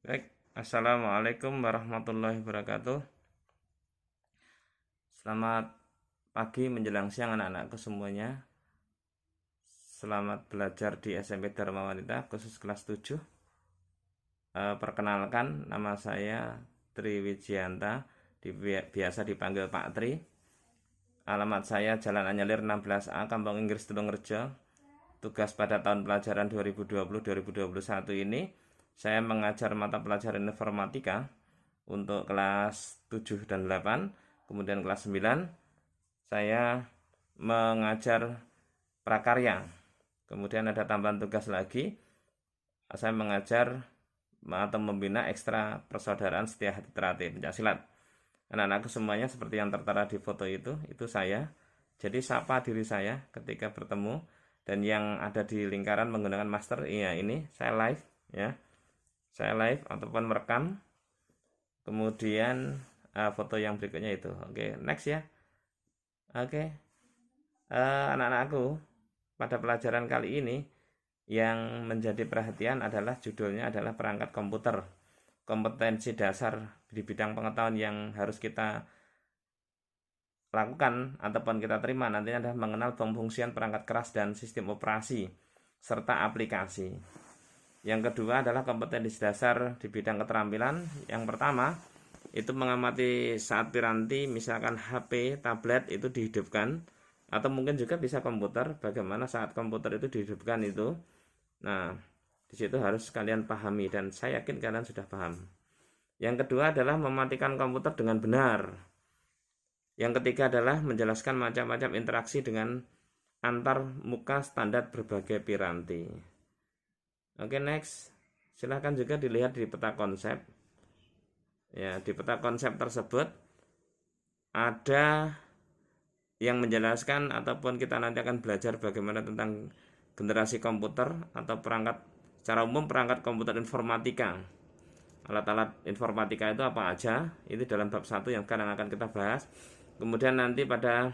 Baik, Assalamualaikum warahmatullahi wabarakatuh. Selamat pagi menjelang siang anak-anakku semuanya. Selamat belajar di SMP Dharma Wanita khusus kelas 7. Perkenalkan, nama saya Tri Wijayanta, biasa dipanggil Pak Tri. Alamat saya Jalan Anyalir 16A, Kampung Inggris Tulungrejo. Tugas pada tahun pelajaran 2020-2021 ini, saya mengajar mata pelajaran informatika untuk kelas 7 dan 8. Kemudian kelas 9 saya mengajar prakarya. Kemudian ada tambahan tugas lagi, saya mengajar atau membina ekstra persaudaraan setia hati terati pencaksilat. Anak-anakku semuanya seperti yang tertera di foto itu saya. Jadi sapa diri saya ketika bertemu, dan yang ada di lingkaran menggunakan master, iya ini saya live ya. Saya live ataupun merekam. Kemudian foto yang berikutnya itu. Oke, next ya. Oke. Anak-anakku, pada pelajaran kali ini yang menjadi perhatian adalah judulnya adalah perangkat komputer. Kompetensi dasar di bidang pengetahuan yang harus kita lakukan ataupun kita terima nantinya adalah mengenal pemfungsian perangkat keras dan sistem operasi serta aplikasi. Yang kedua adalah kompetensi dasar di bidang keterampilan. Yang pertama itu mengamati saat piranti, misalkan HP, tablet itu dihidupkan, atau mungkin juga bisa komputer, bagaimana saat komputer itu dihidupkan itu. Nah, di situ harus kalian pahami dan saya yakin kalian sudah paham. Yang kedua adalah mematikan komputer dengan benar. Yang ketiga adalah menjelaskan macam-macam interaksi dengan antar muka standar berbagai piranti. Oke, next. Silahkan juga dilihat di peta konsep. Ya, di peta konsep tersebut ada yang menjelaskan ataupun kita nanti akan belajar bagaimana tentang generasi komputer atau perangkat secara umum, perangkat komputer informatika. Alat-alat informatika itu apa aja? Ini dalam bab 1 yang sekarang akan kita bahas. Kemudian nanti pada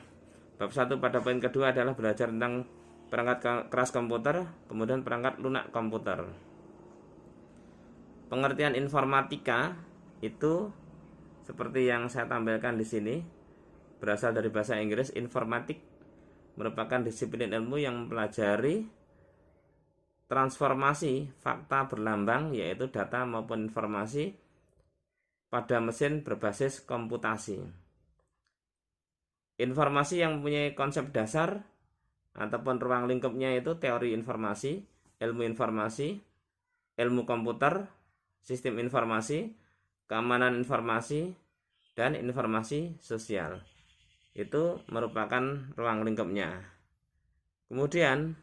bab 1 pada poin kedua adalah belajar tentang perangkat keras komputer, kemudian perangkat lunak komputer. Pengertian informatika itu seperti yang saya tampilkan di sini, berasal dari bahasa Inggris. Informatik merupakan disiplin ilmu yang mempelajari transformasi fakta berlambang, yaitu data maupun informasi pada mesin berbasis komputasi. Informasi yang mempunyai konsep dasar ataupun ruang lingkupnya itu teori informasi, ilmu komputer, sistem informasi, keamanan informasi, dan informasi sosial. Itu merupakan ruang lingkupnya. Kemudian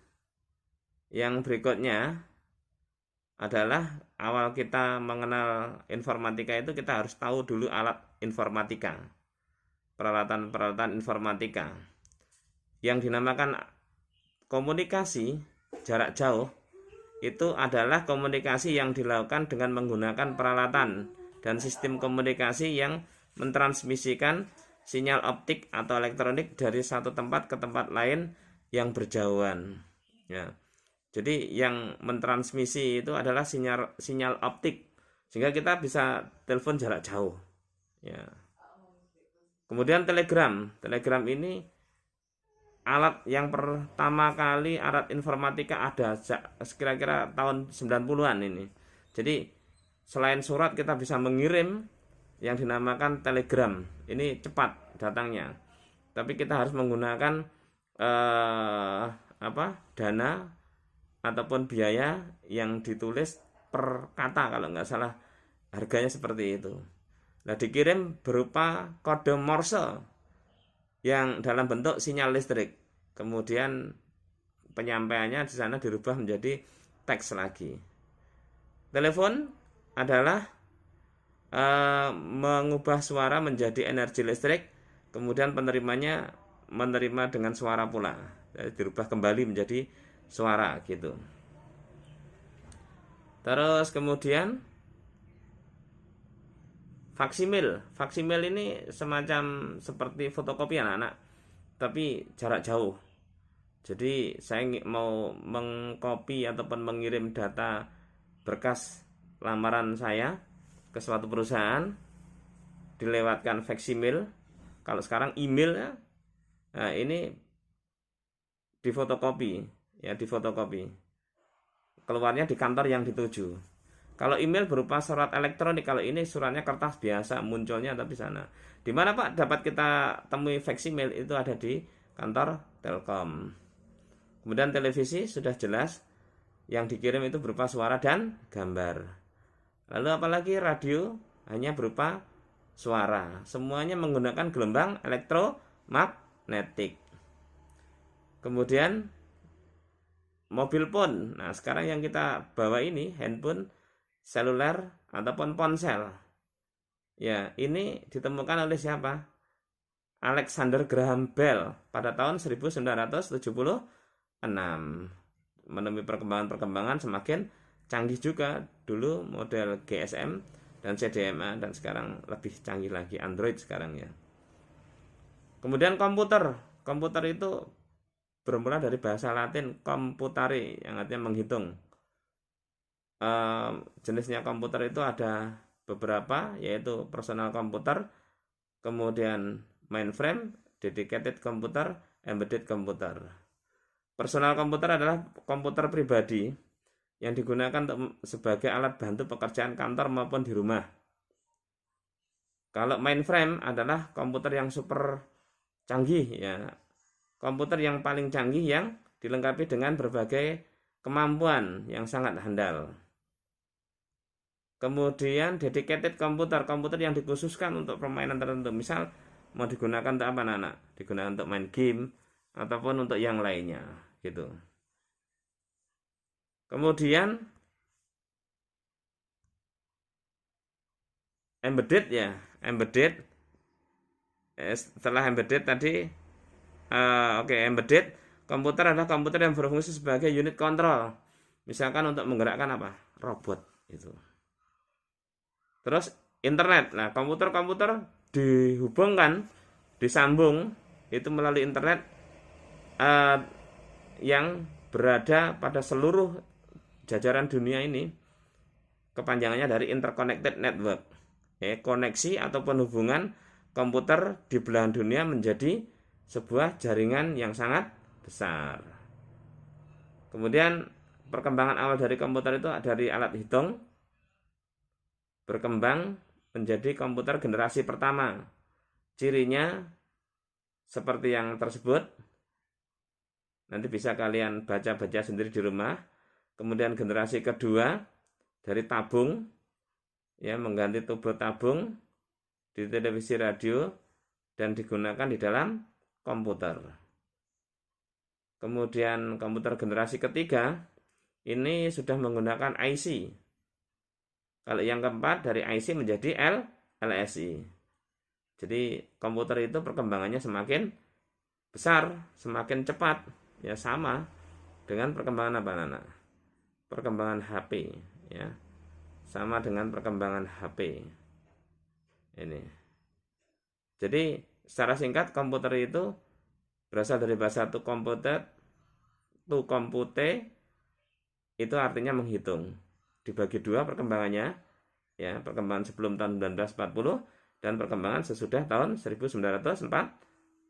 yang berikutnya adalah awal kita mengenal informatika itu kita harus tahu dulu alat informatika, peralatan-peralatan informatika. Yang dinamakan komunikasi jarak jauh itu adalah komunikasi yang dilakukan dengan menggunakan peralatan dan sistem komunikasi yang mentransmisikan sinyal optik atau elektronik dari satu tempat ke tempat lain yang berjauhan. Ya. Jadi yang mentransmisi itu adalah sinyal optik, sehingga kita bisa telepon jarak jauh. Ya. Kemudian telegram ini alat yang pertama kali alat informatika ada kira-kira tahun 90-an ini. Jadi selain surat kita bisa mengirim yang dinamakan telegram. Ini cepat datangnya. Tapi kita harus menggunakan dana ataupun biaya yang ditulis per kata, kalau nggak salah harganya seperti itu. Nah, dikirim berupa kode Morse yang dalam bentuk sinyal listrik. Kemudian penyampaiannya di sana dirubah menjadi teks lagi. Telepon adalah mengubah suara menjadi energi listrik, kemudian penerimanya menerima dengan suara pula. Jadi dirubah kembali menjadi suara gitu. Terus kemudian faksimil ini semacam seperti fotokopi anak-anak, tapi jarak jauh. Jadi saya mau mengcopy ataupun mengirim data berkas lamaran saya ke suatu perusahaan, dilewatkan faksimil. Kalau sekarang email ya, nah ini difotokopi ya, difotokopi. Keluarnya di kantor yang dituju. Kalau email berupa surat elektronik, kalau ini suratnya kertas biasa, munculnya tapi sana. Di mana Pak dapat kita temui faksimil? Itu ada di kantor Telkom. Kemudian televisi sudah jelas, yang dikirim itu berupa suara dan gambar. Lalu apalagi radio hanya berupa suara. Semuanya menggunakan gelombang elektromagnetik. Kemudian mobil phone. Nah, sekarang yang kita bawa ini handphone seluler ataupun ponsel. Ya, ini ditemukan oleh siapa? Alexander Graham Bell pada tahun 1976. Menemui perkembangan-perkembangan semakin canggih juga. Dulu model GSM dan CDMA, dan sekarang lebih canggih lagi Android sekarang ya. Kemudian komputer. Komputer itu bermula dari bahasa Latin computare yang artinya menghitung. Jenisnya komputer itu ada beberapa, yaitu personal komputer, kemudian mainframe, dedicated computer, embedded computer. Personal komputer adalah komputer pribadi yang digunakan untuk sebagai alat bantu pekerjaan kantor maupun di rumah. Kalau mainframe adalah komputer yang super canggih ya, komputer yang paling canggih yang dilengkapi dengan berbagai kemampuan yang sangat handal. Kemudian dedicated komputer, komputer yang dikhususkan untuk permainan tertentu. Misal mau digunakan untuk apa anak? Digunakan untuk main game ataupun untuk yang lainnya gitu. Kemudian embedded ya, embedded. Setelah embedded tadi, embedded komputer adalah komputer yang berfungsi sebagai unit kontrol. Misalkan untuk menggerakkan apa? Robot itu. Terus internet. Nah, komputer-komputer dihubungkan, disambung itu melalui internet yang berada pada seluruh jajaran dunia ini. Kepanjangannya dari interconnected network. Koneksi ataupun hubungan komputer di belahan dunia menjadi sebuah jaringan yang sangat besar. Kemudian perkembangan awal dari komputer itu dari alat hitung berkembang menjadi komputer generasi pertama. Cirinya seperti yang tersebut. Nanti bisa kalian baca-baca sendiri di rumah. Kemudian generasi kedua dari tabung, ya, mengganti tubuh tabung di televisi radio dan digunakan di dalam komputer. Kemudian komputer generasi ketiga ini sudah menggunakan IC. Kalau yang keempat dari IC menjadi LSI. Jadi komputer itu perkembangannya semakin besar, semakin cepat. Ya sama dengan perkembangan apa anak? Perkembangan HP, ya. Sama dengan perkembangan HP. Ini. Jadi secara singkat komputer itu berasal dari bahasa to compute, itu artinya menghitung. Dibagi dua perkembangannya, ya, perkembangan sebelum tahun 1940 dan perkembangan sesudah tahun 1940.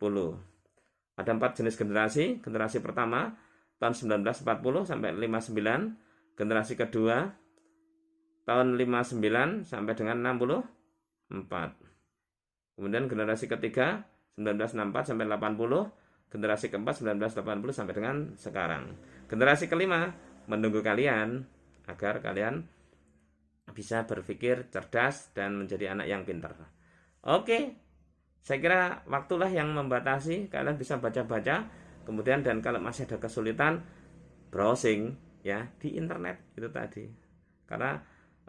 Ada 4 jenis generasi. Generasi pertama tahun 1940 sampai 59, generasi kedua tahun 59 sampai dengan 64. Kemudian generasi ketiga 1964 sampai 80, generasi keempat 1980 sampai dengan sekarang. Generasi kelima menunggu kalian agar kalian bisa berpikir cerdas dan menjadi anak yang pintar. Oke, saya kira waktulah yang membatasi. Kalian bisa baca-baca, kemudian dan kalau masih ada kesulitan browsing ya di internet itu tadi. Karena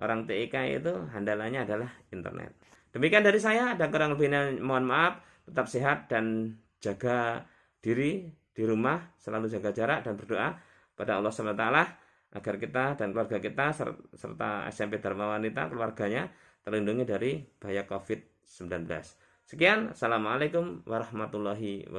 orang TIK itu handalannya adalah internet. Demikian dari saya, ada kurang lebihnya mohon maaf. Tetap sehat dan jaga diri di rumah, selalu jaga jarak dan berdoa pada Allah SWT agar kita dan keluarga kita serta SMP Dharma Wanita keluarganya terlindungi dari bahaya COVID-19. Sekian, assalamualaikum warahmatullahi wabarakatuh.